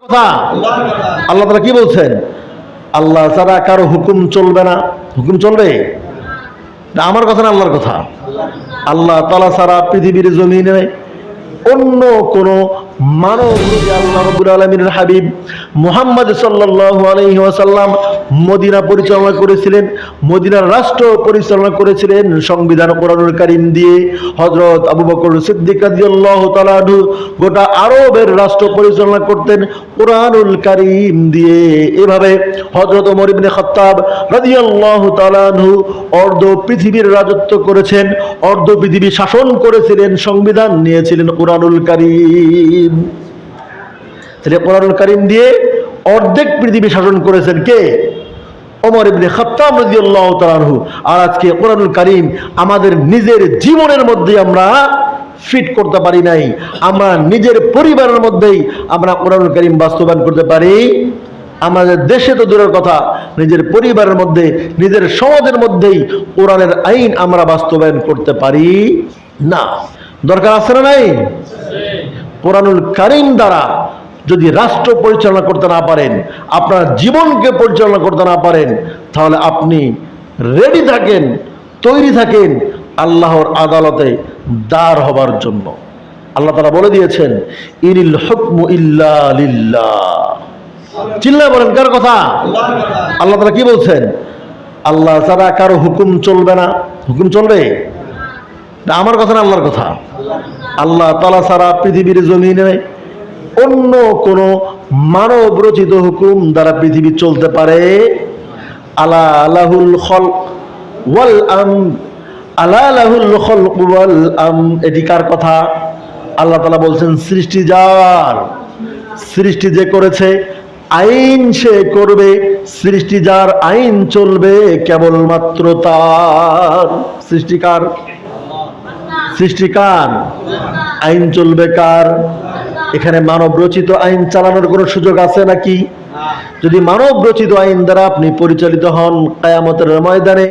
আল্লাহ তাআলা কি বলছেন? আল্লাহ ছাড়া কারো হুকুম চলবে না। হুকুম চলবে না, আমার কথা না আল্লাহর কথা। আল্লাহ তাআলা ছাড়া পৃথিবীর জমিনে অন্য কোন মানব রূপে আল্লাহ রাব্বুল আলামিনের হাবিব মুহাম্মদ সাল্লাল্লাহু আলাইহি ওয়াসাল্লাম মদিনা পরিচালনা করেছিলেন, মদিনার রাষ্ট্র পরিচালনা করেছিলেন সংবিধান কোরআনুল কারীম দিয়ে। হযরত আবু বকর সিদ্দিক রাদিয়াল্লাহু তাআলা আনহু গোটা আরবের রাষ্ট্র পরিচালনা করতেন কোরআনুল কারীম দিয়ে। এভাবে হযরত ওমর ইবনে খাত্তাব রাদিয়াল্লাহু তাআলা আনহু অর্ধ পৃথিবীর রাজত্ব করেছেন, অর্ধ পৃথিবী শাসন করেছিলেন, সংবিধান নিয়েছিলেন কোরআনুল কারীম। তাহলে কোরআনুল কারীম দিয়ে অর্ধেক পৃথিবী শাসন করেছেন কে? ওমর ইবনে খাত্তাব রাদিয়াল্লাহু তাআলা আনহু। আর আজকে কোরআনুল কারীম আমাদের নিজের জীবনের মধ্যে আমরা ফিট করতে পারি নাই, আমরা নিজের পরিবারের মধ্যেই আমরা কোরআনুল কারীম বাস্তবায়ন করতে পারি। আমাদের দেশে তো দূরের কথা, নিজের পরিবারের মধ্যে, নিজের সমাজের মধ্যেই কোরআনের আইন আমরা বাস্তবায়ন করতে পারি না। দরকার আছে না নাই? কোরআনুল কারীম দ্বারা যদি রাষ্ট্র পরিচালনা করতে না পারেন, আপনার জীবনকে পরিচালনা করতে না পারেন, তাহলে আপনি রেডি থাকেন, তৈরি থাকেন আল্লাহর আদালতে দাঁড় হবার জন্য। আল্লাহ তাআলা বলে দিয়েছেন, ইনিল হুকমু ইল্লা লিল্লাহ। চিল্লায় বলেন কার কথা? আল্লাহ তাআলা কি বলছেন? আল্লাহ ছাড়া কারো হুকুম চলবে না। হুকুম চলবে না, আমার কথা না আল্লাহর কথা। আল্লাহ তাআলা ছাড়া পৃথিবীর জমিনে অন্য কোন মানব রচিত হুকুম দ্বারা পৃথিবী চলতে পারে? আলা লাহুল খালক ওয়াল আমর, আলা লাহুল খালক ওয়াল আমর, এটি কার কথা? আল্লাহ তাআলা বলছেন সৃষ্টি যার, সৃষ্টি যে করেছে, আইন সে করবে, সৃষ্টি যার, আইন চলবে কেবলমাত্র তার। সৃষ্টিকার, সৃষ্টিকার, আইন চলবে কার? এখানে মানব রচিত আইন চালানোর কোনো সুযোগ আছে নাকি? যদি মানব রচিত আইন দ্বারা আপনি পরিচালিত হন, কিয়ামতের ময়দানে